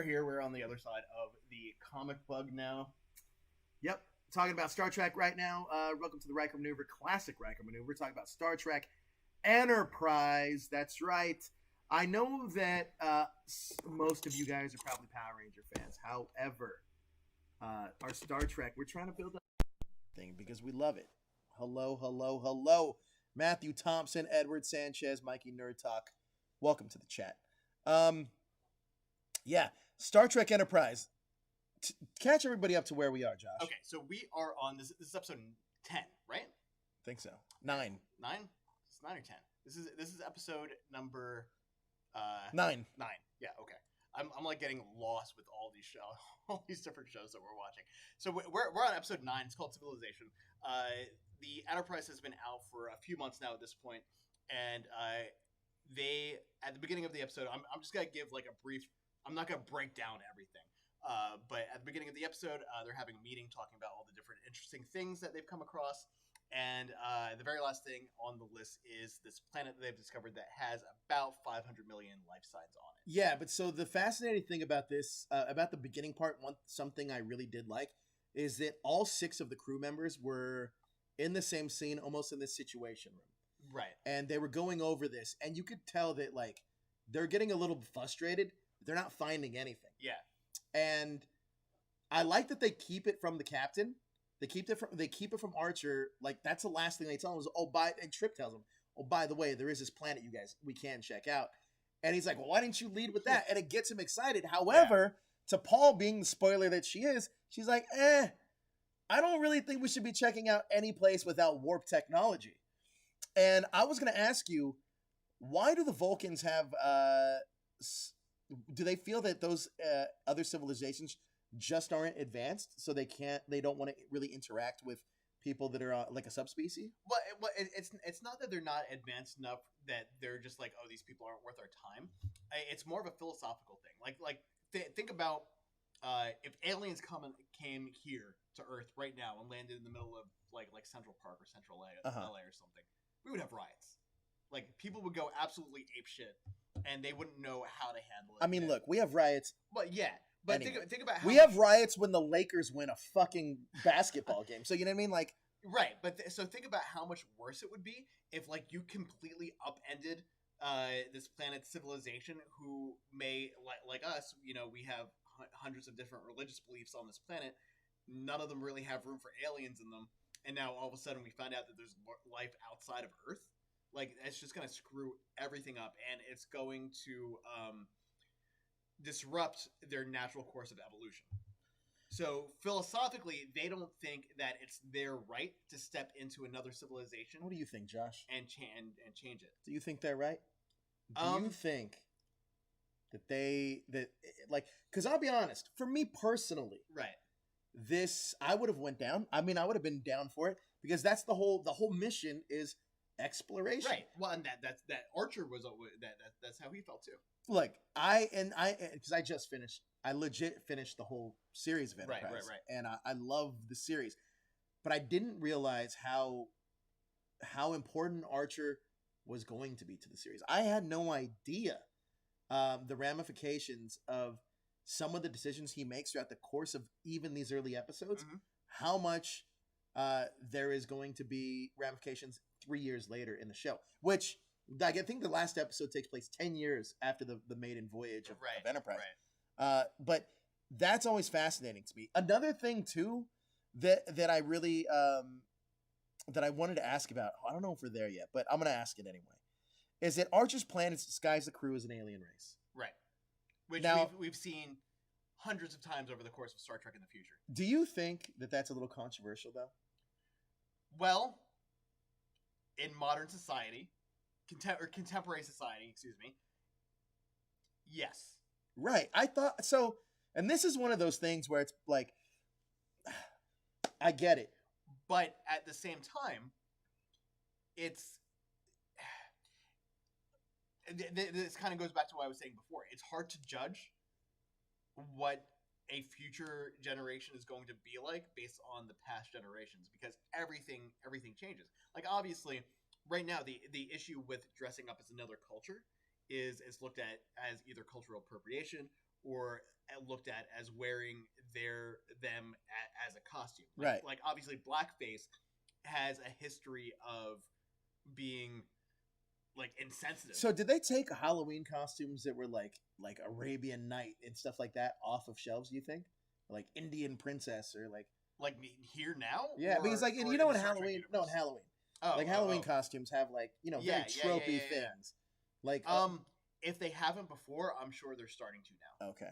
are here. We're on the other side of the comic bug now. Yep. Talking about Star Trek right now. Welcome to the Riker Maneuver, classic Riker Maneuver. We're talking about Star Trek Enterprise. That's right. I know that most of you guys are probably Power Ranger fans. However, our Star Trek, we're trying to build up thing because we love it. Hello. Matthew Thompson, Edward Sanchez, Mikey Nerd Talk. Welcome to the chat. Yeah, Star Trek Enterprise. Catch everybody up to where we are, Josh. Okay, so we are on this is episode 10, right? I think so. 9. 9? It's 9 or 10. This is episode number 9. 9. Yeah, okay. I'm like getting lost with all these shows, all these different shows that we're watching. So we're on episode 9. It's called Civilization. The Enterprise has been out for a few months now at this point, and they at the beginning of the episode, I'm just gonna give like a brief. I'm not gonna break down everything, but at the beginning of the episode, they're having a meeting talking about all the different interesting things that they've come across, and the very last thing on the list is this planet that they've discovered that has about 500 million life signs on it. Yeah, but so the fascinating thing about this, about the beginning part, something I really did like, is that all 6 of the crew members were in the same scene, almost in this situation room. Right. And they were going over this, and you could tell that like they're getting a little frustrated. They're not finding anything. Yeah. And I like that they keep it from the captain. They keep it from Archer. Like that's the last thing they tell him is, and Trip tells him, oh, by the way, there is this planet you guys we can check out. And he's like, well, why didn't you lead with that? And it gets him excited. However, to Paul being the spoiler that she is, she's like, I don't really think we should be checking out any place without warp technology. And I was going to ask you, why do the Vulcans have, do they feel that those other civilizations just aren't advanced, so they don't want to really interact with people that are like a subspecies? Well, it's not that they're not advanced enough that they're just like, oh, these people aren't worth our time. It's more of a philosophical thing. Think about if aliens came here to Earth right now and landed in the middle of like Central Park or Central LA or something, we would have riots. Like people would go absolutely apeshit, and they wouldn't know how to handle it. I mean, look, we have riots. But yeah. But anyway, think about how we have riots when the Lakers win a fucking basketball game. So you know what I mean? Like, right. But so think about how much worse it would be if like you completely upended this planet's civilization, who may like us. You know, we have hundreds of different religious beliefs on this planet. None of them really have room for aliens in them. And now all of a sudden we find out that there's life outside of Earth. Like it's just going to screw everything up, and it's going to disrupt their natural course of evolution. So philosophically, they don't think that it's their right to step into another civilization. What do you think, Josh? And change it. Do you think they're right? Do you think that because I'll be honest, for me personally, right? This I would have went down. I mean, I would have been down for it because that's the whole mission is exploration. Right. Well, and that Archer was that's how he felt too. Look, because I legit finished the whole series of Enterprise. Right. And I love the series, but I didn't realize how important Archer was going to be to the series. I had no idea the ramifications of some of the decisions he makes throughout the course of even these early episodes. Mm-hmm. How much there is going to be ramifications 3 years later in the show, which I think the last episode takes place 10 years after the maiden voyage of Enterprise. Right. But that's always fascinating to me. Another thing too that I really that I wanted to ask about, I don't know if we're there yet, but I'm going to ask it anyway, is that Archer's plan is to disguise the crew as an alien race. Right. Which we've seen hundreds of times over the course of Star Trek in the future. Do you think that that's a little controversial, though? Well, in modern society, contemporary society, excuse me, yes. Right. I thought so. And this is one of those things where it's like, I get it. But at the same time, this kind of goes back to what I was saying before. It's hard to judge what a future generation is going to be like based on the past generations, because everything changes. Like obviously, right now the issue with dressing up as another culture is looked at as either cultural appropriation or looked at as wearing them as a costume. Right. Like obviously, blackface has a history of being like insensitive. So did they take Halloween costumes that were like Arabian Night and stuff like that off of shelves? Do you think, like Indian Princess or like here now? Yeah, or, because like in Halloween, no, in Halloween, Halloween costumes have like very tropey things. Like if they haven't before, I'm sure they're starting to now. Okay.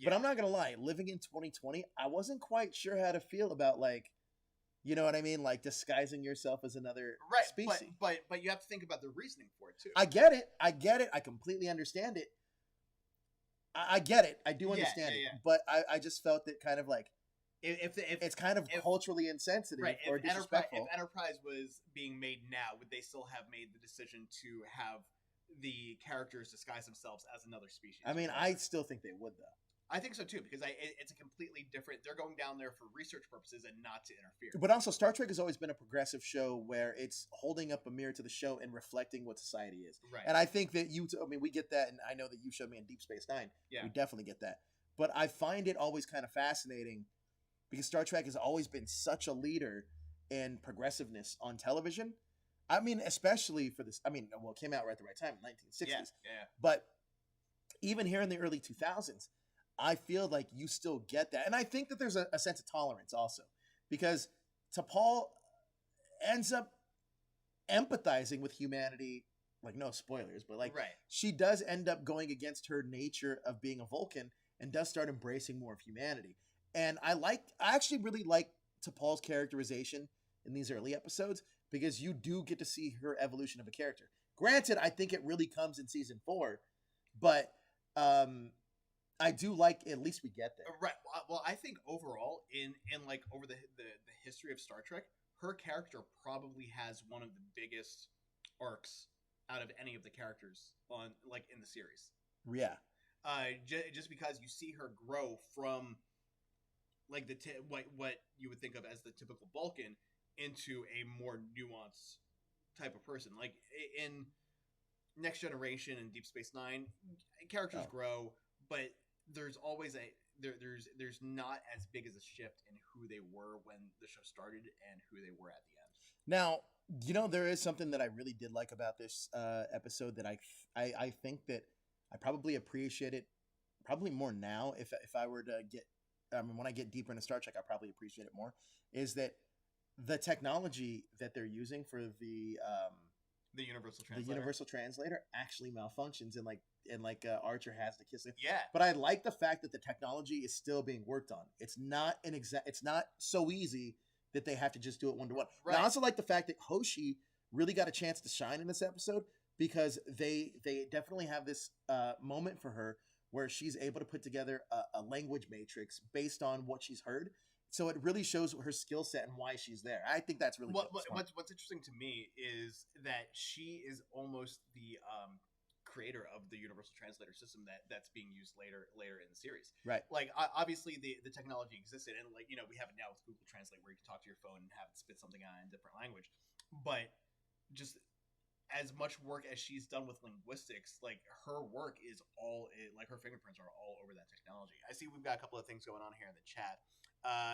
But I'm not gonna lie, living in 2020, I wasn't quite sure how to feel about like, you know what I mean, like disguising yourself as another species. But you have to think about the reasoning for it too. I get it. I completely understand it. I get it. I do understand it. But I just felt that kind of like if it's kind of culturally insensitive or disrespectful. If Enterprise was being made now, would they still have made the decision to have the characters disguise themselves as another species? I mean, I still think they would, though. I think so too, because it's a completely different. They're going down there for research purposes and not to interfere. But also, Star Trek has always been a progressive show where it's holding up a mirror to the show and reflecting what society is. Right. And I think that we get that, and I know that you showed me in Deep Space Nine. Yeah. We definitely get that. But I find it always kind of fascinating because Star Trek has always been such a leader in progressiveness on television. I mean, especially for this. I mean, well, it came out right at the right time, in the 1960s. Yeah. But even here in the early 2000s, I feel like you still get that. And I think that there's a sense of tolerance also. Because T'Pol ends up empathizing with humanity. Like, no spoilers, but like she does end up going against her nature of being a Vulcan and does start embracing more of humanity. And I actually really like T'Pol's characterization in these early episodes because you do get to see her evolution of a character. Granted, I think it really comes in season 4, but I do like at least we get there. Right. Well, I think overall, in like over the history of Star Trek, her character probably has one of the biggest arcs out of any of the characters on in the series. Yeah. Just because you see her grow from like what you would think of as the typical Vulcan into a more nuanced type of person. Like in Next Generation and Deep Space Nine, characters grow, but there's always there's not as big as a shift in who they were when the show started and who they were at the end. Now, there is something that I really did like about this episode that I think that I probably appreciate it probably more now. If I were to get, when I get deeper into Star Trek, I probably appreciate it more. Is that the technology that they're using for the universal translator actually malfunctions and Archer has to kiss it. Yeah. But I like the fact that the technology is still being worked on. It's not it's not so easy that they have to just do it one-to-one. Right. And I also like the fact that Hoshi really got a chance to shine in this episode because they definitely have this moment for her where she's able to put together a language matrix based on what she's heard. So it really shows her skill set and why she's there. I think that's really what's interesting to me is that she is almost the creator of the universal translator system that's being used later in the series. Right. Like obviously the technology existed, and we have it now with Google Translate where you can talk to your phone and have it spit something out in a different language. But just as much work as she's done with linguistics, her work is all her fingerprints are all over that technology. I see we've got a couple of things going on here in the chat.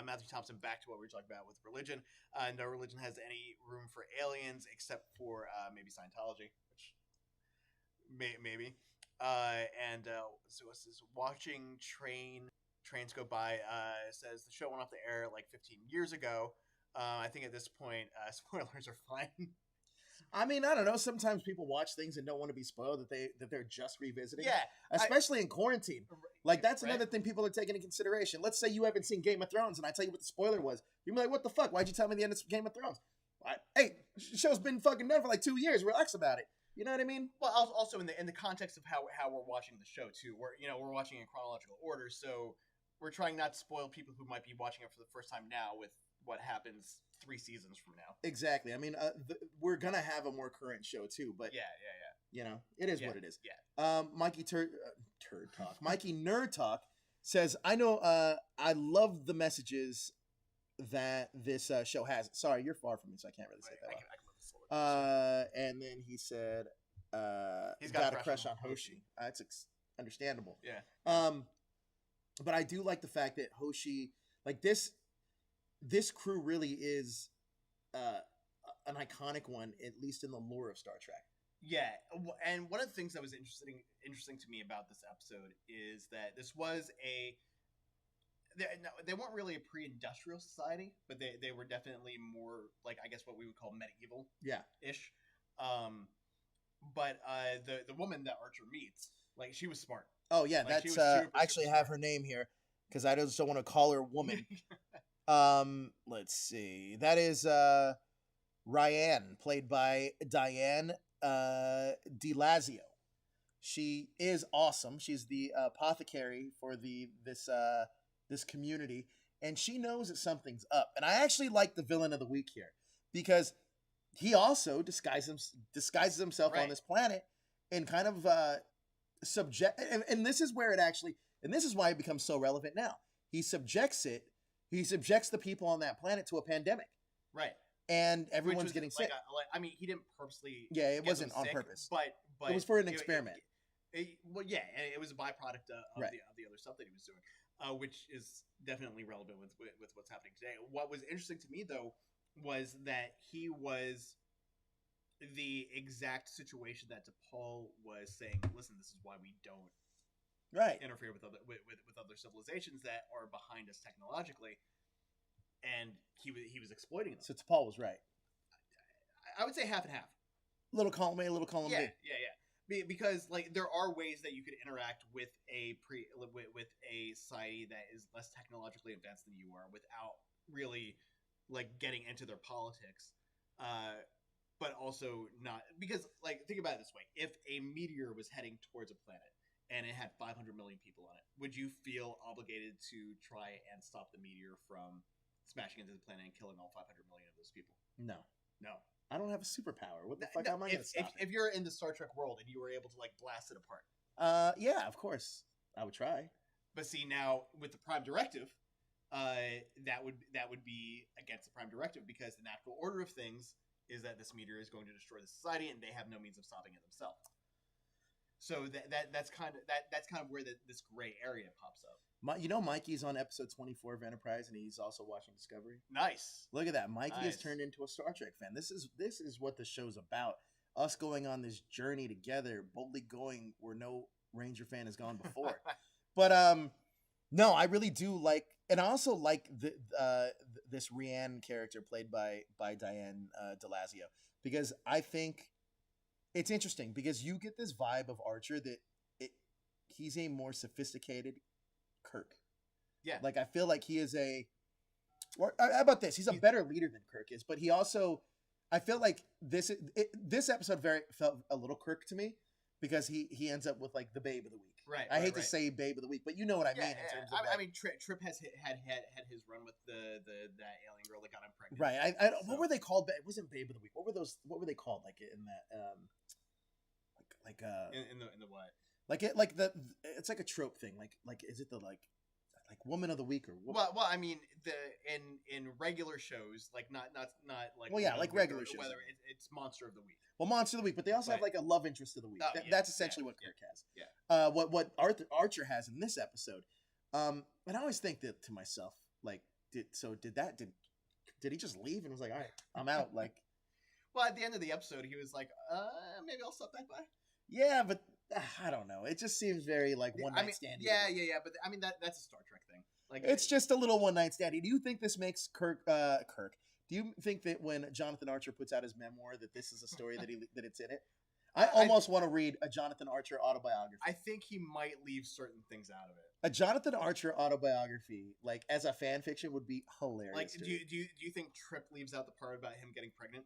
Matthew Thompson, back to what we were talking about with religion. No religion has any room for aliens except for maybe Scientology, which maybe. So what's this? Watching trains go by says the show went off the air 15 years ago. I think at this point, spoilers are fine. I mean, I don't know. Sometimes people watch things and don't want to be spoiled that they're just revisiting. Yeah, especially in quarantine. That's another thing people are taking into consideration. Let's say you haven't seen Game of Thrones, and I tell you what the spoiler was. You'll be like, "What the fuck? Why'd you tell me the end of Game of Thrones?" Hey, the show's been fucking done for 2 years. Relax about it. You know what I mean? Well, also in the context of how we're watching the show too. We're watching in chronological order, so we're trying not to spoil people who might be watching it for the first time now with what happens 3 seasons from now. Exactly. I mean, we're gonna have a more current show too, but yeah. It is what it is. Yeah. Mikey Turd Talk. Mikey Nerd Talk says, "I know. I love the messages that this show has." Sorry, you're far from me, so I can't really say that. And then he said, he's got a crush on Hoshi. understandable. Yeah. But I do like the fact that Hoshi, like this crew really is an iconic one, at least in the lore of Star Trek. Yeah, and one of the things that was interesting to me about this episode is that this was they weren't really a pre-industrial society, but they were definitely more like, I guess, what we would call medieval. Yeah. Ish. But the woman that Archer meets, like, she was smart. Oh yeah, Like, that's super, I actually super have smart. her name here because I just don't want to call her woman. Let's see. That is Ryan, played by Diane DeLazio. She is awesome. She's the apothecary for this community, and she knows that something's up. And I actually like the villain of the week here because he also disguises himself on Right. this planet and kind of subject. And this is where it actually, and this is why it becomes so relevant now. He subjects the people on that planet to a pandemic, Right. and Which everyone's was getting like sick. I mean, he didn't purposely. Yeah, it get wasn't them on sick, purpose. but It was for an experiment. Well, yeah, it was a byproduct of Right. the other stuff that he was doing, which is definitely relevant with what's happening today. What was interesting to me though was that he was the exact situation that DePaul was saying. Listen, this is why we don't Right. interfere with other civilizations that are behind us technologically, and he was exploiting them. So Paul was right. I would say half and half. Little column A, little column Yeah, B. yeah. Because like there are ways that you could interact with with a society that is less technologically advanced than you are without really like getting into their politics, but also not because like think about it this way: if a meteor was heading towards a planet and it had 500 million people on it, would you feel obligated to try and stop the meteor from smashing into the planet and killing all 500 million of those people? No. No. I don't have a superpower. What the fuck No, am I going to stop if you're in the Star Trek world and you were able to like blast it apart. Yeah, of course. I would try. But see, now with the Prime Directive, that would be against the Prime Directive because the natural order of things is that this meteor is going to destroy the society and they have no means of stopping it themselves. So that's kind of where this gray area pops up. Mikey's on episode 24 of Enterprise, and he's also watching Discovery. Nice. Look at that. Mikey has Nice. turned into a Star Trek fan. This is what the show's about. Us going on this journey together, boldly going where no Ranger fan has gone before. But no, I really do like, and I also like this Rianne character played by Diane DeLazio, because I think it's interesting because you get this vibe of Archer that he's a more sophisticated Kirk. Yeah. Like I feel like he is how about this? He's a better leader than Kirk is, but he also, I feel like this episode felt a little Kirk to me because he ends up with like the babe of the week. Right. I hate to say babe of the week, but you know what I mean in terms of. I mean, Trip has had his run with that alien girl that got him pregnant. Right. What were they called? It wasn't babe of the week. What were they called? Like in that in the what? It's like a trope thing. Like is it the like woman of the week or well I mean in regular shows like not like well yeah like regular shows whether it's monster of the week. Well, monster of the week, but they also have like a love interest of the week. Oh, that's essentially what Kirk has. Yeah. What Archer has in this episode. And I always think that to myself, like, did he just leave and was like, all right, I'm out? Like, well, at the end of the episode, he was like, maybe I'll stop back by. Yeah, but I don't know. It just seems very like one night stand. Yeah. But I mean that's a Star Trek thing. Like it's just a little one night stand. Do you think this makes Kirk? Do you think that when Jonathan Archer puts out his memoir that this is a story that it's in it? I almost want to read a Jonathan Archer autobiography. I think he might leave certain things out of it. A Jonathan Archer autobiography, like as a fan fiction, would be hilarious. Like, do you think Trip leaves out the part about him getting pregnant,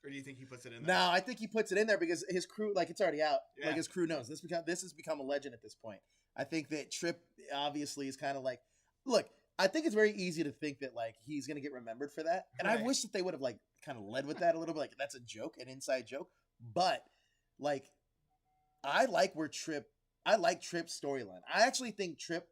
or do you think he puts it in there? No, I think he puts it in there because his crew, like it's already out. Yeah. Like his crew knows this has become a legend at this point. I think that Trip obviously is kind of like, look. I think it's very easy to think that like he's gonna get remembered for that, and Right. I wish that they would have like kind of led with that a little bit. Like that's a joke, an inside joke. But like, I like Trip's storyline. I actually think Trip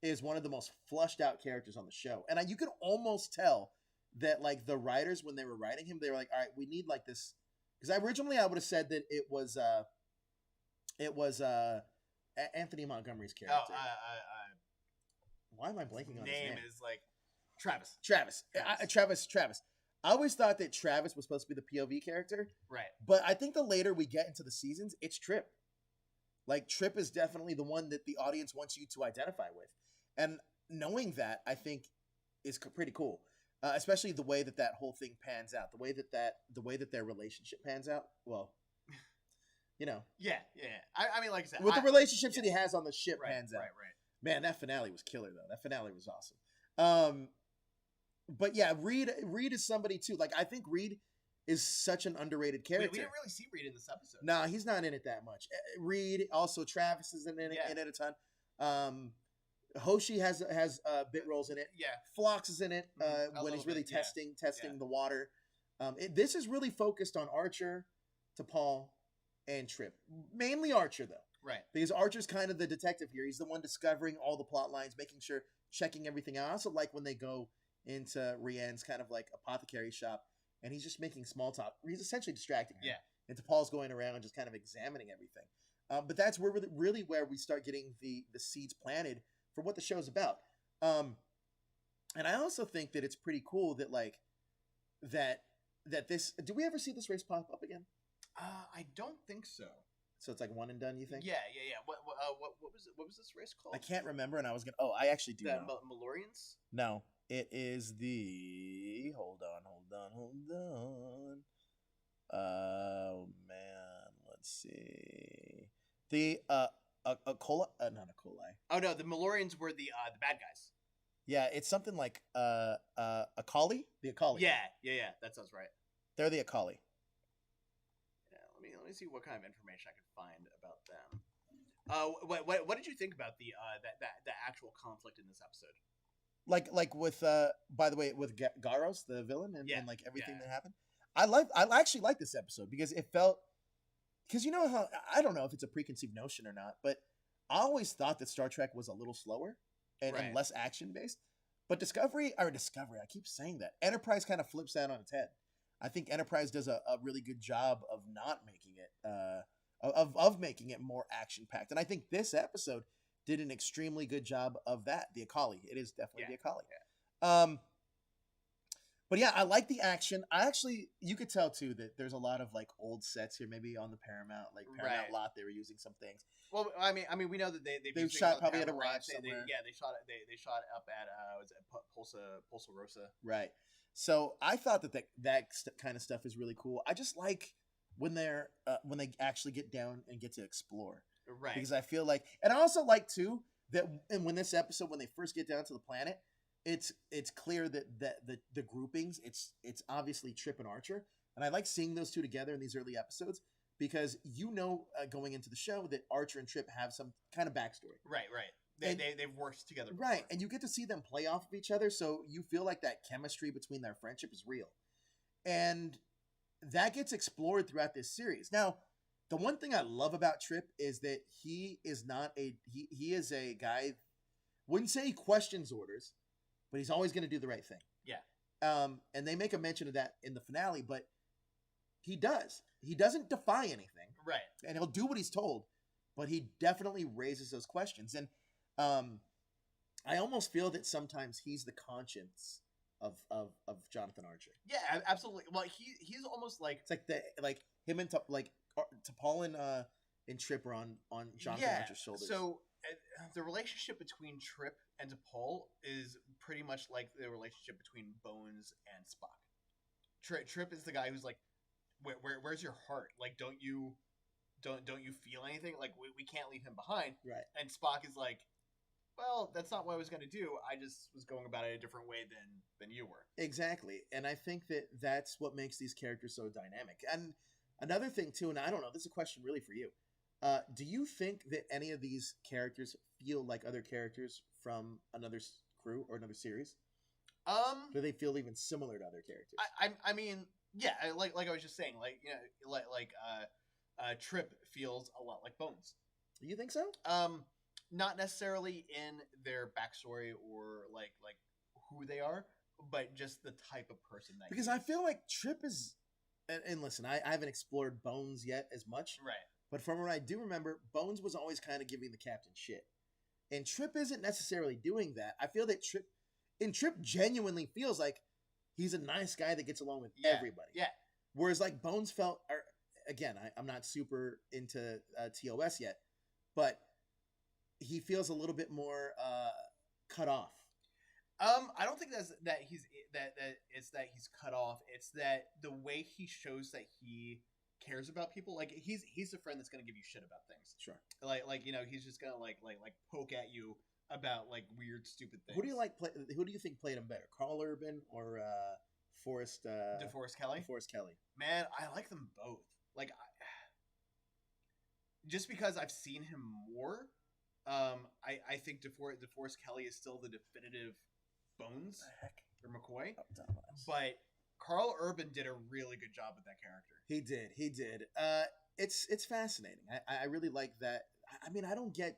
is one of the most flushed out characters on the show, and you can almost tell that like the writers when they were writing him, they were like, all right, we need like this because originally I would have said that it was Anthony Montgomery's character. Why am I blanking on his name? Is like Travis. Travis. Travis. I always thought that Travis was supposed to be the POV character. Right. But I think the later we get into the seasons, it's Trip. Like, Trip is definitely the one that the audience wants you to identify with. And knowing that, I think, is pretty cool. Especially the way that whole thing pans out. The way that their relationship pans out. Well, you know. Yeah. I mean, like I said. With the relationships that he has on the ship pans out. Right. Man, that finale was killer, though. That finale was awesome. But yeah, Reed is somebody, too. Like, I think Reed is such an underrated character. We didn't really see Reed in this episode. Nah, he's not in it that much. Reed, also Travis is in it a ton. Hoshi has bit roles in it. Yeah. Phlox is in it when he's really testing the water. This is really focused on Archer, T'Pol, and Trip. Mainly Archer, though. Right. Because Archer's kind of the detective here. He's the one discovering all the plot lines, making sure, checking everything out. I also like when they go into Rian's kind of like apothecary shop, and he's just making small talk. He's essentially distracting her. Yeah. And T'Pol's going around and just kind of examining everything. But that's where really where we start getting the seeds planted for what the show's about. And I also think that it's pretty cool that like that this. Do we ever see this race pop up again? I don't think so. So it's like one and done. You think? Yeah. What was this race called? I can't remember, and I was gonna. Oh, I actually do know. Malorians? No, it is the. Hold on. Oh man, let's see. The a cola, not a coli. Oh no, the Malorians were the bad guys. Yeah, it's something like Akali. The Akali. Yeah, that sounds right. They're the Akali. Yeah, let me see what kind of information I can find about them. What did you think about the actual conflict in this episode? Like with by the way, with Garros, the villain, and like everything that happened. I actually like this episode because it felt, because you know how, I don't know if it's a preconceived notion or not, but I always thought that Star Trek was a little slower and less action based. But Discovery, I keep saying that. Enterprise kind of flips that on its head. I think Enterprise does a really good job of not making it of making it more action packed. And I think this episode did an extremely good job of that. The Akali. It is definitely the Akali. Yeah. But yeah, I like the action. You could tell too that there's a lot of like old sets here, maybe on the Paramount lot. They were using some things. Well, I mean, we know that they shot probably at a ranch somewhere. They shot up at was it Pulsa Rosa. Right. So I thought that kind of stuff is really cool. I just like when they actually get down and get to explore. Right. Because I feel like, and I also like too that, and when this episode, when they first get down to the planet, it's clear that the groupings, it's obviously Trip and Archer, and I like seeing those two together in these early episodes because going into the show that Archer and Trip have some kind of backstory. Right. They've worked together before. Right, and you get to see them play off of each other, so you feel like that chemistry between their friendship is real, and that gets explored throughout this series. Now, the one thing I love about Trip is that he is he is a guy, wouldn't say he questions orders, but he's always going to do the right thing. Yeah. And they make a mention of that in the finale, but he does. He doesn't defy anything. Right. And he'll do what he's told, but he definitely raises those questions. And I almost feel that sometimes he's the conscience of Jonathan Archer. Yeah, absolutely. Well, he's almost like, it's like him and T'Pol and Trip are on Jonathan Archer's shoulders. So the relationship between Trip and T'Pol is pretty much like the relationship between Bones and Spock. Trip is the guy who's like, where's your heart? Like, don't you feel anything? Like, we can't leave him behind. Right. And Spock is like, well, that's not what I was going to do. I just was going about it a different way than you were. Exactly. And I think that that's what makes these characters so dynamic. And another thing too, and I don't know, this is a question really for you. Do you think that any of these characters feel like other characters from another crew or another series? Do they feel even similar to other characters? I mean, yeah, like I was just saying, like, you know, like Trip feels a lot like Bones. You think so? Not necessarily in their backstory or like who they are, but just the type of person because I feel like Trip is, and listen, I haven't explored Bones yet as much, right? But from what I do remember, Bones was always kind of giving the captain shit. And Trip isn't necessarily doing that. I feel that Trip genuinely feels like he's a nice guy that gets along with everybody. Yeah. Whereas like Bones felt, again, I'm not super into TOS yet, but he feels a little bit more cut off. I don't think that he's cut off. It's that the way he shows that he cares about people, like he's a friend that's gonna give you shit about things. Sure. Like he's just gonna like poke at you about like weird stupid things. Who do you think played him better, Carl Urban or DeForest Kelley? DeForest Kelley. Man, I like them both. Like, just because I've seen him more, I think DeForest Kelley is still the definitive Bones or McCoy. But Carl Urban did a really good job with that character. He did. It's fascinating. I really like that. I mean, I don't get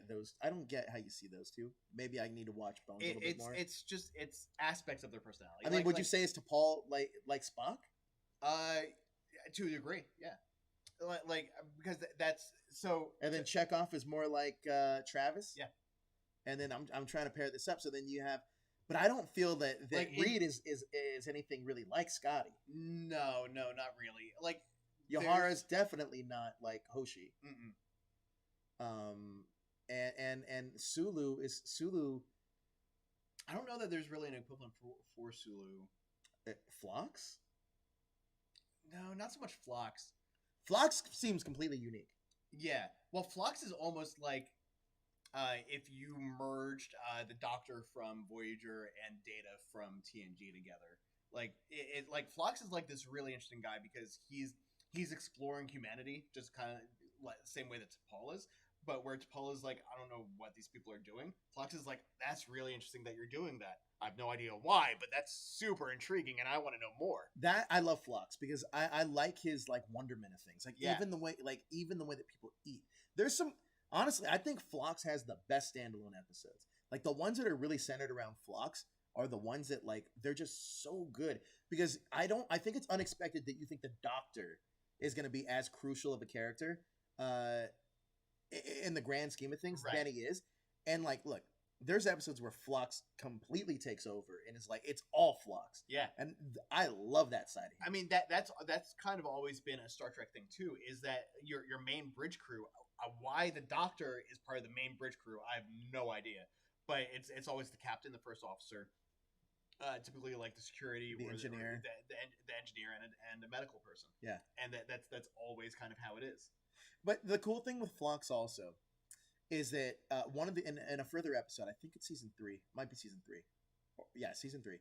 those. I don't get how you see those two. Maybe I need to watch Bones a little bit more. It's aspects of their personality. I mean, would you say it's to Paul like Spock? To a degree, yeah. Like because that's so. And then Chekhov is more like Travis. Yeah. And then I'm trying to pair this up. So then you have, but I don't feel that like Reed is anything really like Scotty. No, not really. Like Yohara's definitely not like Hoshi. Mm-mm. And Sulu is Sulu. I don't know that there's really an equivalent for Sulu. Phlox? No, not so much Phlox. Phlox seems completely unique. Yeah. Well, Phlox is almost like if you merged the Doctor from Voyager and Data from TNG together. Like like Phlox is like this really interesting guy because he's exploring humanity, just kind of like the same way that T'Pol is. But where T'Pol is like, I don't know what these people are doing. Phlox is like, that's really interesting that you're doing that. I have no idea why, but that's super intriguing, and I want to know more. That I love Phlox because I like his like wonderment of things. Like even the way that people eat. There's some honestly, I think Phlox has the best standalone episodes. Like the ones that are really centered around Phlox are the ones that like they're just so good because I think it's unexpected that you think the Doctor is going to be as crucial of a character. In the grand scheme of things, right. than he is. And like, look, there's episodes where Phlox completely takes over, and it's like it's all Phlox. Yeah, and I love that side of him. I mean, that's kind of always been a Star Trek thing too. Is that your main bridge crew? Why the Doctor is part of the main bridge crew? I have no idea. But it's always the captain, the first officer, typically like the security, the engineer, the engineer, and a medical person. Yeah, and that's always kind of how it is. But the cool thing with Phlox also is that one of the in a further episode, I think it's season 3, might be season 3, yeah, season 3.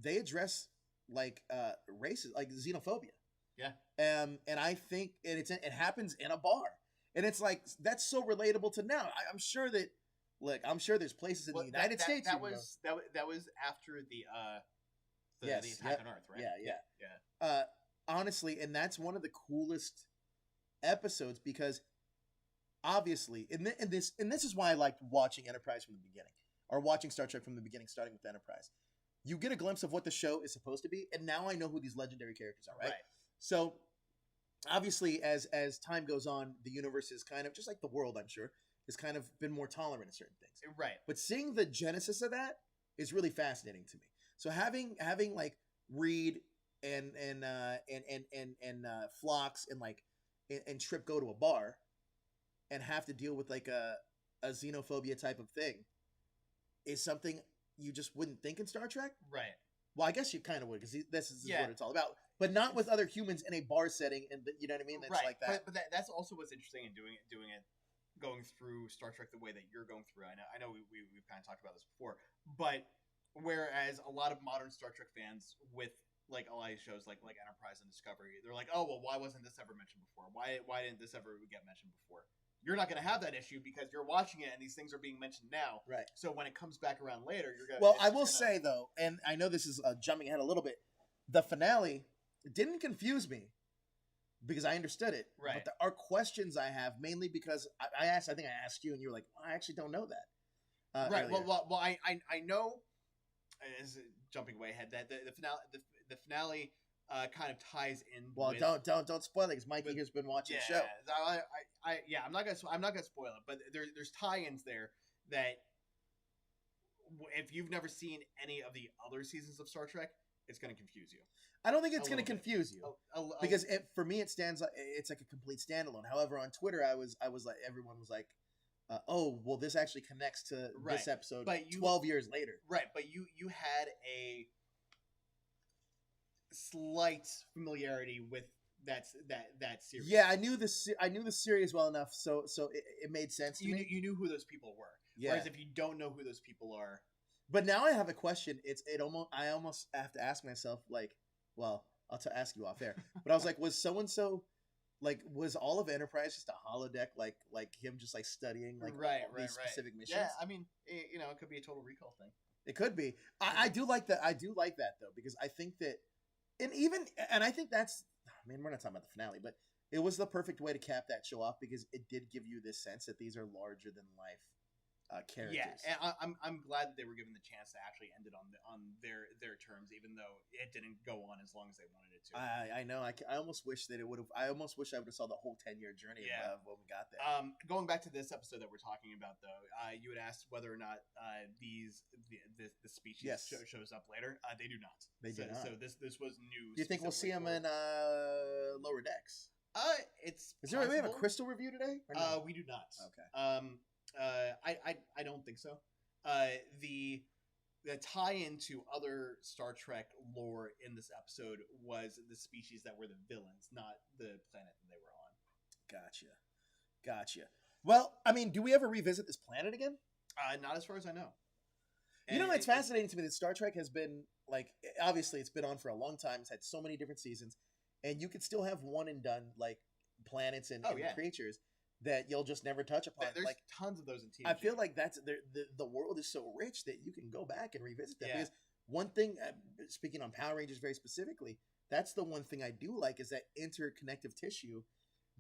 They address like races, like xenophobia. Yeah. And I think it happens in a bar, and it's like that's so relatable to now. I'm sure that I'm sure there's places in the United States. That was after the attack on Earth, right? Yeah. Honestly, and that's one of the coolest episodes because obviously and this is why I liked watching Enterprise from the beginning or watching Star Trek from the beginning starting with Enterprise. You get a glimpse of what the show is supposed to be, and now I know who these legendary characters are, right? So obviously as time goes on, the universe is kind of just like the world, I'm sure, has kind of been more tolerant of certain things, right? But seeing the genesis of that is really fascinating to me. So having like Reed and Phlox and like and Trip go to a bar and have to deal with like a xenophobia type of thing is something you just wouldn't think in Star Trek. Right. Well, I guess you kind of would because this is what it's all about. But not with other humans in a bar setting, and you know what I mean? That's right. Like that. But that's also what's interesting in doing it, going through Star Trek the way that you're going through. I know we've kind of talked about this before, but whereas a lot of modern Star Trek fans with like a lot of shows like Enterprise and Discovery, they're like, oh well, why wasn't this ever mentioned before? Why didn't this ever get mentioned before? You're not going to have that issue because you're watching it and these things are being mentioned now. Right. So when it comes back around later, you're going to... Well, I will say though, and I know this is jumping ahead a little bit, the finale didn't confuse me because I understood it. Right. But there are questions I have mainly because I think I asked you and you were like, well, I actually don't know that. Right. Earlier. Well, I know, as jumping way ahead, that the finale kind of ties in. Well, with, don't spoil it, because Mikey has been watching the show. I'm not gonna spoil it, but there's tie-ins there that if you've never seen any of the other seasons of Star Trek, it's gonna confuse you. I don't think it's going to confuse you, A- because for me it stands. It's like a complete standalone. However, on Twitter, I was like, everyone was like, "Oh, well, this actually connects to Right. this episode, But 12 years later." Right, but you had a slight familiarity with that series. Yeah, I knew the series well enough, so it made sense to You me. you knew who those people were. Yeah. Whereas if you don't know who those people are, But now I have a question. I almost have to ask myself, like, well, I'll ask you off air. But I was like, was so and so, like, was all of Enterprise just a holodeck, like him just like studying like these specific missions? Yeah, I mean, it could be a Total Recall thing. It could be. I do like that. I do like that though, because I think that, and I think that's. I mean, we're not talking about the finale, but it was the perfect way to cap that show off, because it did give you this sense that these are larger than life characters. Yeah, and I'm glad that they were given the chance to actually end it on their terms, even though it didn't go on as long as they wanted it to. I know. I almost wish that it would have. I almost wish I would have saw the whole 10-year journey of when we got there. Going back to this episode that we're talking about, though, you had asked whether or not the species shows up later. They do not. They do not. So this was new. Do you think we'll see them in Lower Decks? It's. Is there? We have a crystal review today? No? We do not. Okay. I don't think so. The tie-in to other Star Trek lore in this episode was the species that were the villains, not the planet that they were on. Gotcha. Well, I mean, do we ever revisit this planet again? Not as far as I know. It's fascinating to me that Star Trek has been, like, obviously it's been on for a long time. It's had so many different seasons, and you could still have one and done, like, planets and creatures that you'll just never touch upon. There's like tons of those in TNG. I feel like that's the world is so rich that you can go back and revisit them. Yeah. Because one thing, speaking on Power Rangers very specifically, that's the one thing I do like, is that interconnective tissue.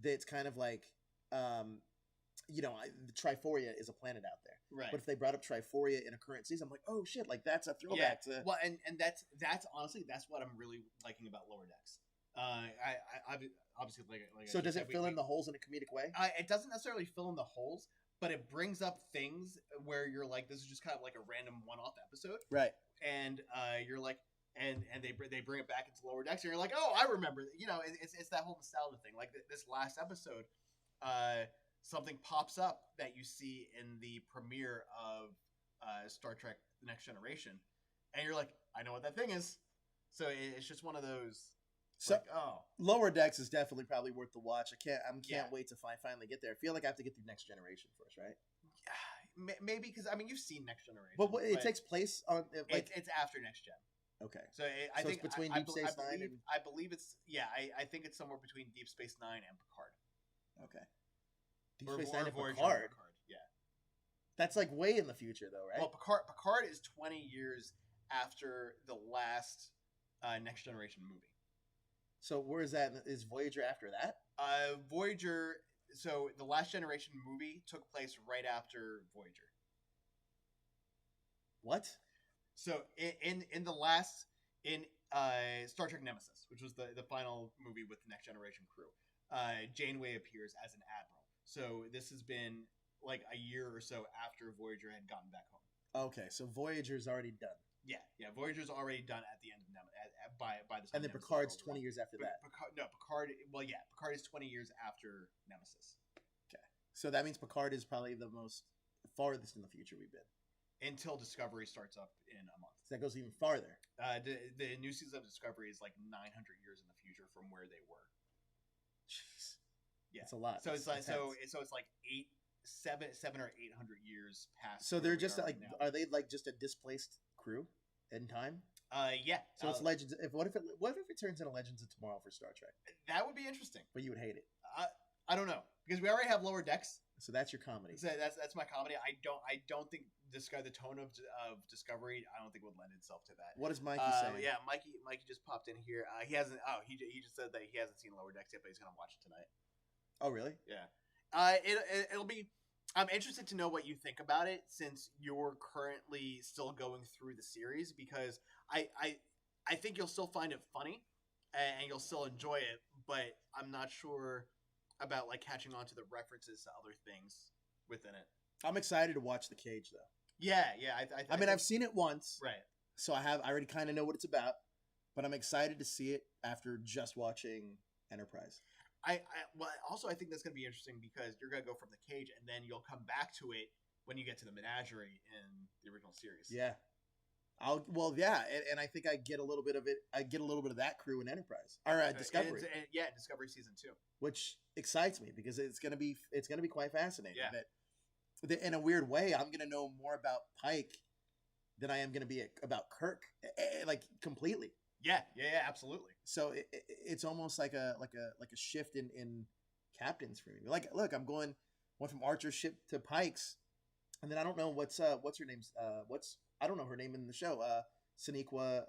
That's kind of like, Triforia is a planet out there. Right. But if they brought up Triforia in a current season, I'm like, oh shit, like that's a throwback to. Well, and that's honestly that's what I'm really liking about Lower Decks. I obviously like. So does it fill in the holes in a comedic way? It doesn't necessarily fill in the holes, but it brings up things where you're like, this is just kind of like a random one-off episode, right? And you're like, and they bring it back into Lower Decks, and you're like, oh, I remember. It's that whole nostalgia thing. Like this last episode, something pops up that you see in the premiere of Star Trek: The Next Generation, and you're like, I know what that thing is. So it's just one of those. So Lower Decks is definitely probably worth the watch. I can't wait to finally get there. I feel like I have to get through Next Generation first, right? Yeah, maybe because I mean you've seen Next Generation, but it takes place on it's after Next Gen. Okay, so I think it's between Deep Space Nine and I believe it's I think it's somewhere between Deep Space Nine and Picard. Okay, Deep Space Nine and Voyager Picard. Yeah, that's like way in the future though, right? Well, Picard is 20 years after the last Next Generation movie. So where is that? Is Voyager after that? Voyager. So the Last Generation movie took place right after Voyager. What? So in Star Trek Nemesis, which was the final movie with the Next Generation crew, Janeway appears as an admiral. So this has been like a year or so after Voyager had gotten back home. Okay, so Voyager's already done. Yeah. Voyager's already done at the end of by the time. And then Picard's 20 years after that. Picard. Well, yeah, Picard is 20 years after Nemesis. Okay, so that means Picard is probably the most farthest in the future we've been. Until Discovery starts up in a month. So that goes even farther. The new season of Discovery is like 900 years in the future from where they were. Jeez, yeah, that's a lot. So it's like so it's like 700 or 800 years past. So they're just like, are they like just a displaced crew in time? Yeah. So it's Legends. What if it turns into Legends of Tomorrow for Star Trek? That would be interesting. But you would hate it. I don't know, because we already have Lower Decks. So that's your comedy. So that's my comedy. I don't think the tone of Discovery, I don't think would lend itself to that. What is Mikey saying? Yeah, Mikey just popped in here. He hasn't. Oh, he just said that he hasn't seen Lower Decks yet, but he's gonna watch it tonight. Oh, really? Yeah. It'll be. I'm interested to know what you think about it, since you're currently still going through the series, because I think you'll still find it funny, and you'll still enjoy it. But I'm not sure about like catching on to the references to other things within it. I'm excited to watch The Cage though. Yeah. I mean, I've seen it once, right. so I already kind of know what it's about, but I'm excited to see it after just watching Enterprise. Well, also I think that's going to be interesting because you're going to go from The Cage and then you'll come back to it when you get to the Menagerie in the original series. Yeah. And I think I get a little bit of it. I get a little bit of that crew in Enterprise or Discovery. Discovery season 2, which excites me because it's gonna be quite fascinating. Yeah. That in a weird way, I'm gonna know more about Pike than I am gonna be about Kirk, like completely. Yeah, absolutely. So it's almost like a shift in captains for me. Like, look, I'm going from Archer's ship to Pike's, and then I don't know what's her name's I don't know her name in the show. Sonequa.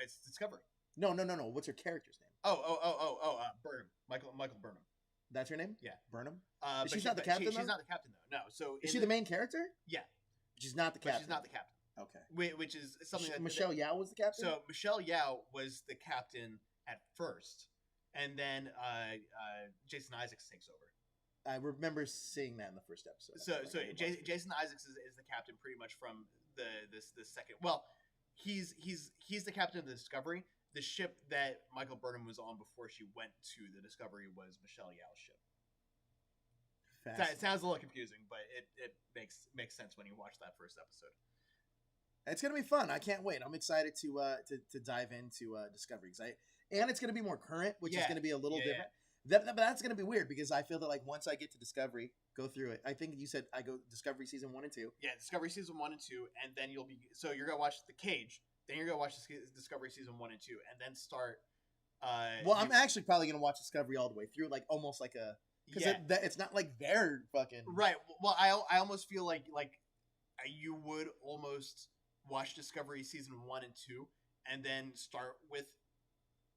It's Discovery. No. What's her character's name? Burnham. Michael Burnham. That's her name? Yeah. Burnham? She's not the captain, She's not the captain, though. No. So is she the main character? Yeah. She's not the captain. She's not the captain. Okay. Which is something that... Michelle Yeoh was the captain? So Michelle Yeoh was the captain at first. And then Jason Isaacs takes over. I remember seeing that in the first episode. Jason Isaacs is the captain pretty much from the second. Well, he's the captain of the Discovery. The ship that Michael Burnham was on before she went to the Discovery was Michelle Yeoh's ship. It sounds a little confusing, but it makes sense when you watch that first episode. It's gonna be fun. I can't wait. I'm excited to dive into Discovery and it's gonna be more current, which is gonna be a little different. But that's gonna be weird because I feel that like once I get to Discovery, go through it. I think you said I go Discovery season 1 and 2. Yeah, Discovery season 1 and 2, and then you're gonna watch The Cage. Then you're gonna watch Discovery season 1 and 2, and then start. I'm actually probably gonna watch Discovery all the way through, like almost like a because it's not like they're fucking right. Well, I almost feel like you would almost watch Discovery season 1 and 2, and then start with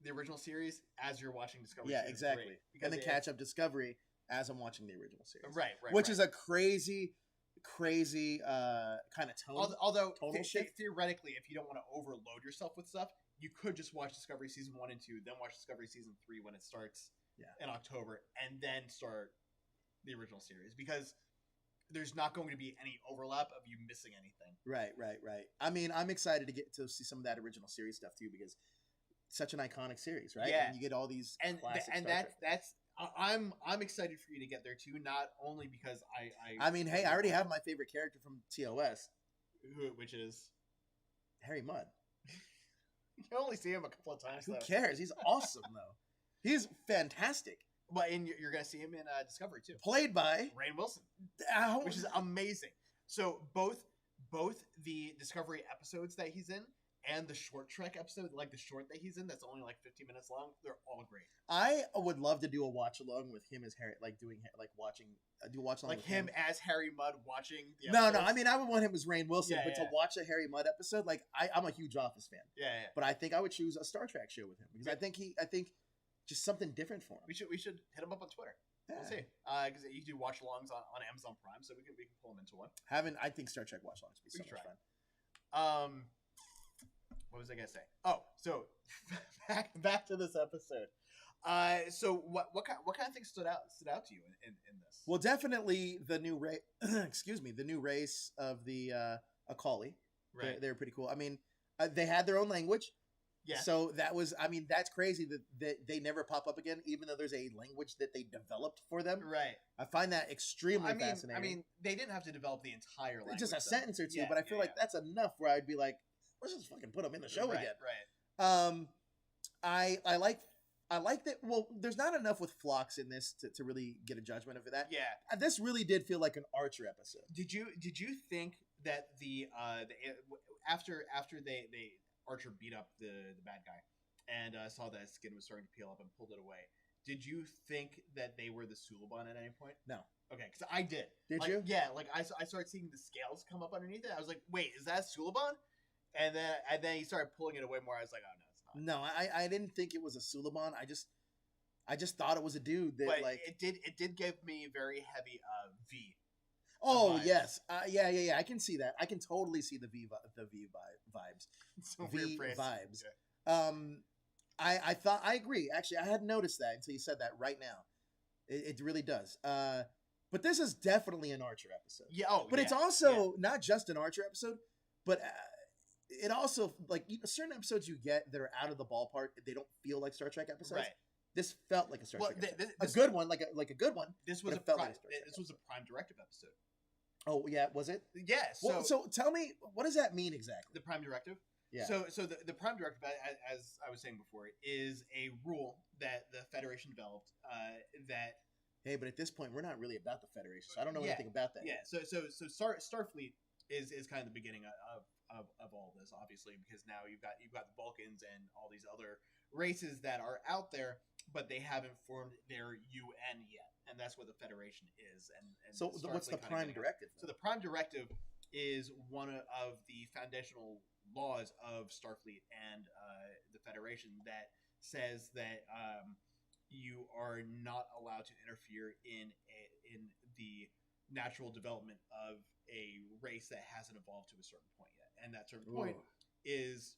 the original series as you're watching Discovery. Yeah, season exactly. 3, and then catch up Discovery as I'm watching the original series. Right. Which is a crazy kind of tone. Although shift. Theoretically, if you don't want to overload yourself with stuff, you could just watch Discovery season 1 and 2, then watch Discovery season 3 when it starts in October, and then start the original series because there's not going to be any overlap of you missing anything. Right. I mean, I'm excited to get to see some of that original series stuff too because it's such an iconic series, right? Yeah, and you get all these classic that's I'm excited for you to get there too. Not only because I mean, hey, I already have my favorite character from TOS, which is Harry Mudd. You can only see him a couple of times. Who cares? He's awesome though. He's fantastic. But you're going to see him in Discovery too, played by Rainn Wilson, which is amazing. So both the Discovery episodes that he's in and the short Trek episode, like the short that he's in, that's only like 15 minutes long. They're all great. I would love to do a watch along with him as Harry, like watching like him as Harry Mudd watching. The no. I mean, I would want him as Rainn Wilson, but yeah. to watch a Harry Mudd episode, like I'm a huge Office fan. Yeah. But I think I would choose a Star Trek show with him because I think just something different for him. We should hit him up on Twitter. Yeah. We'll see. Because you do watch alongs on Amazon Prime, so we can pull him into one. I think Star Trek watch alongs would be so much fun. What was I gonna say? Oh, so back to this episode. So what kind of things stood out to you in this? Well, definitely the new race. Excuse me, the new race of the Akali. Right. They're pretty cool. I mean, they had their own language. Yeah. So that's crazy that they never pop up again, even though there's a language that they developed for them. Right. I find that extremely fascinating. I mean, they didn't have to develop the entire language. Just a sentence or two, but I feel like that's enough where I'd be like, let's just fucking put them in the show again. Right. I like that. Well, there's not enough with Phlox in this to really get a judgment of that. Yeah. This really did feel like an Archer episode. Did you think that the after they Archer beat up the bad guy and saw that his skin was starting to peel up and pulled it away, did you think that they were the Suliban at any point? No. Okay, because I did. Did you? Yeah, like I started seeing the scales come up underneath it. I was like, wait, is that Suliban? And then he started pulling it away more. I was like, oh no, it's not. No, I didn't think it was a Suliban. I just thought it was a dude that, but like it did give me very heavy V. Oh yes, yeah. I can see that. I can totally see the V vibes. So V vibes. Yeah. I thought I agree. Actually, I hadn't noticed that until you said that right now. It really does. But this is definitely an Archer episode. Yeah. Oh, But yeah, it's also not just an Archer episode, but it also like certain episodes you get that are out of the ballpark. They don't feel like Star Trek episodes. right. This felt like a Star Trek episode. This, a good one, like a good one. This was but it felt prime, like a Star Trek this was a Prime Directive episode. Oh yeah, was it? Yeah. So, Well, so tell me, what does that mean exactly? the Prime Directive. Yeah. So the Prime Directive, as I was saying before, is a rule that the Federation developed. That Hey, but at this point, we're not really about the Federation, so I don't know anything about that. Yeah. So Starfleet is kind of the beginning of all this, obviously, because now you've got the Vulcans and all these other races that are out there, but they haven't formed their UN yet, and that's what the Federation is. And so what's the Prime Directive? So the Prime Directive is one of the foundational laws of Starfleet and the Federation that says that you are not allowed to interfere in the natural development of a race that hasn't evolved to a certain point yet, and that certain point is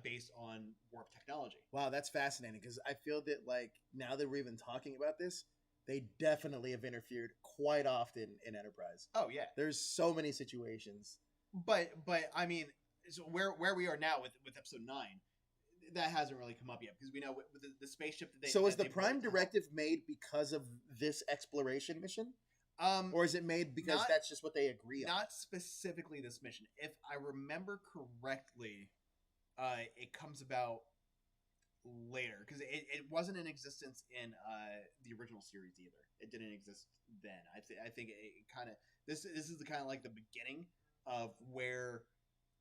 based on warp technology. Wow, that's fascinating because I feel that like now that we're even talking about this, they definitely have interfered quite often in Enterprise. Oh yeah, there's so many situations. But I mean, so where we are now with episode 9, that hasn't really come up yet because we know with the spaceship that they. So that is the they Prime Directive made because of this exploration mission? Or is it made because that's just what they agree on? Not specifically this mission. If I remember correctly, it comes about later because it wasn't in existence in the original series either. It didn't exist then. I think it kind of this is the kind of like the beginning of where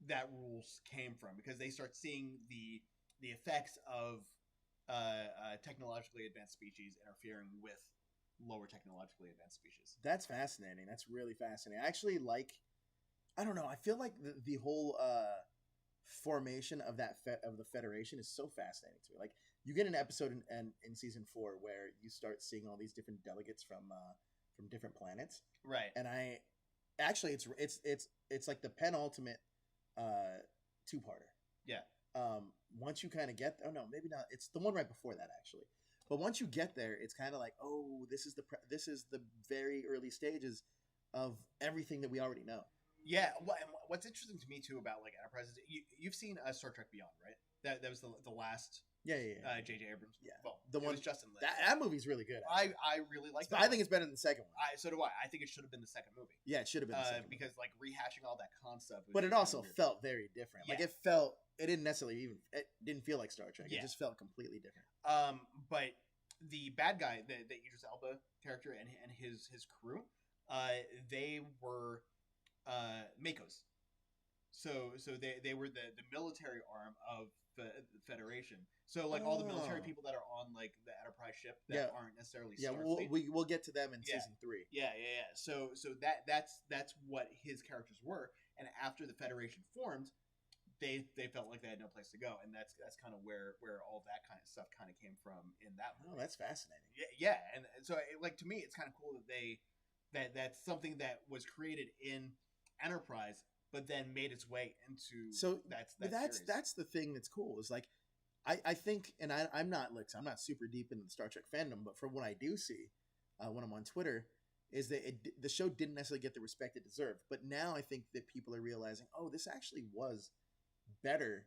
that rules came from because they start seeing the effects of technologically advanced species interfering with lower technologically advanced species. That's fascinating. That's really fascinating. I actually like. I don't know. I feel like the whole formation of of the Federation is so fascinating to me. Like you get an episode in season 4 where you start seeing all these different delegates from different planets, right? And I actually it's like the penultimate two-parter. Yeah. Once you kind of get oh no maybe not it's the one right before that actually. But once you get there, it's kind of like, oh, this is the very early stages of everything that we already know. Yeah. Well, and what's interesting to me too about like Enterprise is you've seen Star Trek Beyond, right? That was the last. Yeah. J.J. Abrams. Yeah. Well, the one was Justin Lin. That movie's really good. I really like that. I think it's better than the second one. So do I. I think it should have been the second movie. Yeah, it should have been the second because like rehashing all that concept. But it also felt very different. Yeah. Like it didn't necessarily it didn't feel like Star Trek. It just felt completely different. But the bad guy, the Idris Elba character and his crew, they were Makos. So they were the military arm of the Federation. So like all the military people that are on like the Enterprise ship that aren't necessarily Starfleet. We'll get to them in season 3. Yeah. So that's what his characters were. And after the Federation formed, they felt like they had no place to go, and that's kind of where all that kind of stuff kind of came from in that movie. Oh, that's fascinating. Yeah, and so like to me, it's kind of cool that that's something that was created in Enterprise, but then made its way into that's the thing that's cool is like I think, and I'm not super deep into the Star Trek fandom, but from what I do see when I'm on Twitter, is that the show didn't necessarily get the respect it deserved. But now I think that people are realizing, oh, this actually was better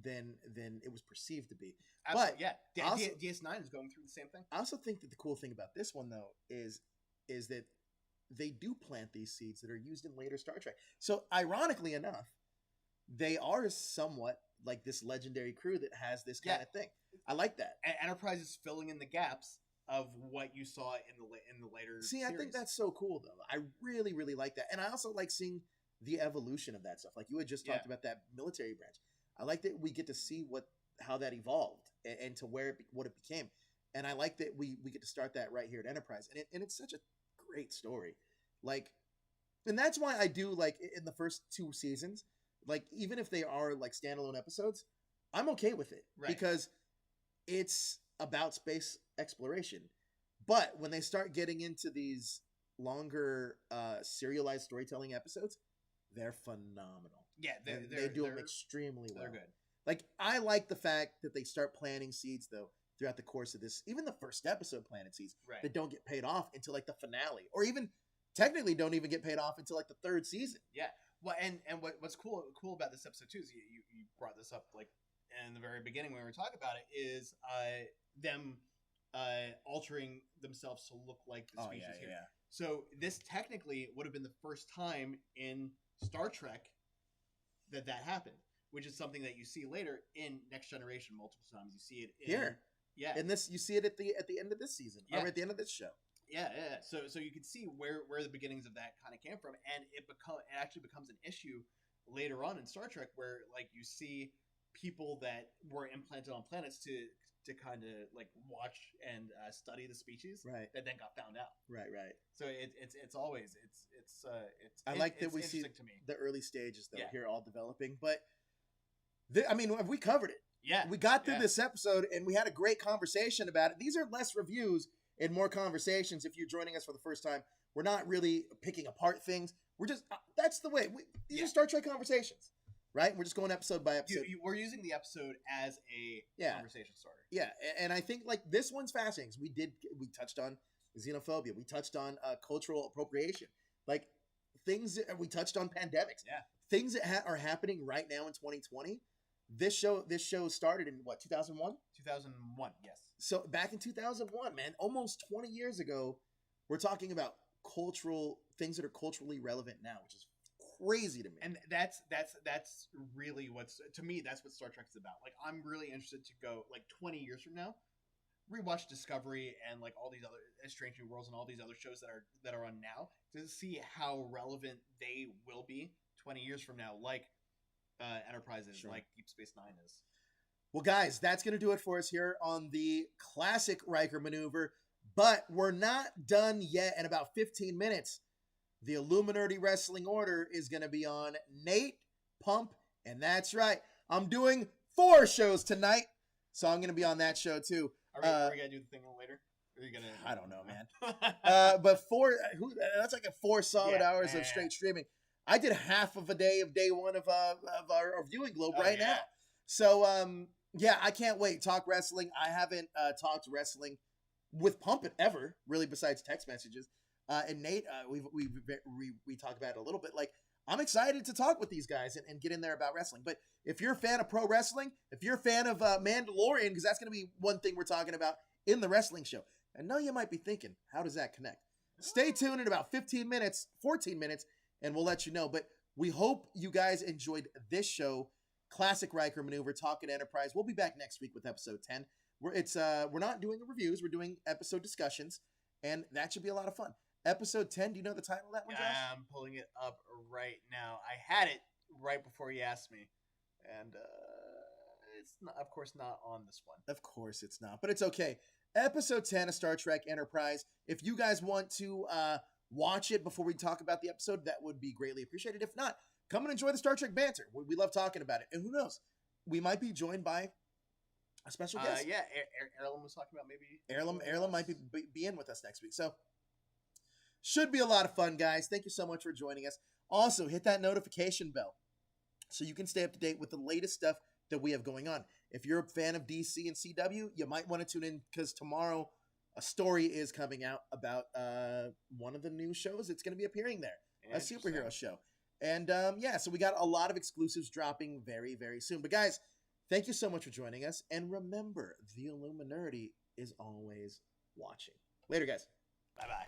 than it was perceived to be. Absolutely, but yeah, DS9 is going through the same thing. I also think that the cool thing about this one though is that they do plant these seeds that are used in later Star Trek. So ironically enough, they are somewhat like this legendary crew that has this kind of thing. I like that. Enterprise is filling in the gaps of what you saw in the later series. I think that's so cool though. I really, really like that. And I also like seeing the evolution of that stuff. Like you had just talked about that military branch. I like that we get to see how that evolved and to what it became. And I like that we get to start that right here at Enterprise. And it's such a great story. Like, and that's why I do like in the first 2 seasons, like even if they are like standalone episodes, I'm okay with it because it's about space exploration. But when they start getting into these longer serialized storytelling episodes, they're phenomenal. Yeah, they do them extremely well. They're good. Like, I like the fact that they start planting seeds, though, throughout the course of this. Even the first episode planted seeds Right. that don't get paid off until, like, the finale. Or even, technically, don't even get paid off until, like, the third season. Yeah. Well, and what's cool about this episode, too, is you brought this up, like, in the very beginning when we were talking about it, is them altering themselves to look like the species here. Yeah. So this technically would have been the first time in Star Trek that happened, which is something that you see later in Next Generation multiple times. You see it here. Yeah. And this, you see it at the end of this season, or at the end of this show. Yeah. So you can see where the beginnings of that kind of came from, and it actually becomes an issue later on in Star Trek, where like you see people that were implanted on planets to kind of like watch and study the species, right? That then got found out, right. So it's always it's I like that we see to me. The early stages though here all developing, but I mean, we covered it. Yeah, we got through this episode and we had a great conversation about it. These are less reviews and more conversations. If you're joining us for the first time, we're not really picking apart things. We're just that's the way these are Star Trek conversations. Right? We're just going episode by episode. We're using the episode as a conversation starter. Yeah, and I think like this one's fascinating. We touched on xenophobia. We touched on cultural appropriation. Like things we touched on pandemics. Yeah, things that are happening right now in 2020. This show started in what, 2001? 2001, yes. So back in 2001, man, almost 20 years ago, we're talking about cultural things that are culturally relevant now, which is crazy to me. And that's really to me, that's what Star Trek is about. Like, I'm really interested to go like 20 years from now, rewatch Discovery and like all these other Strange New Worlds and all these other shows that are on now, to see how relevant they will be 20 years from now, like Enterprise is, like Deep Space Nine is. Well, guys, that's going to do it for us here on the classic Riker maneuver, but we're not done yet. In about 15 minutes, the Illuminerdi Wrestling Order is going to be on Nate, Pump, and that's right, I'm doing 4 shows tonight, so I'm going to be on that show too. Are we going to do the thing later? Or are you gonna... I don't know, man. But that's like 4 solid hours of straight streaming. I did half of a day of day one of our viewing globe now. So, I can't wait. Talk wrestling. I haven't talked wrestling with Pumpin ever, really, besides text messages. And Nate, we talk about it a little bit. Like, I'm excited to talk with these guys and get in there about wrestling. But if you're a fan of pro wrestling, if you're a fan of Mandalorian, because that's going to be one thing we're talking about in the wrestling show. I know you might be thinking, how does that connect? Stay tuned in about 14 minutes, and we'll let you know. But we hope you guys enjoyed this show, Classic Riker Maneuver, Talking Enterprise. We'll be back next week with episode 10. We're not doing reviews. We're doing episode discussions, and that should be a lot of fun. Episode 10, do you know the title of that one, Josh? I'm pulling it up right now. I had it right before you asked me, and it's not, of course, not on this one. Of course it's not, but it's okay. Episode 10 of Star Trek Enterprise. If you guys want to watch it before we talk about the episode, that would be greatly appreciated. If not, come and enjoy the Star Trek banter. We love talking about it. And who knows, we might be joined by a special guest. Erlen was talking about maybe. Erlen might be in with us next week. So, should be a lot of fun, guys. Thank you so much for joining us. Also, hit that notification bell so you can stay up to date with the latest stuff that we have going on. If you're a fan of DC and CW, you might want to tune in, because tomorrow a story is coming out about one of the new shows that's going to be appearing there, a superhero show. And so we got a lot of exclusives dropping very, very soon. But guys, thank you so much for joining us. And remember, the Illuminerdi is always watching. Later, guys. Bye-bye.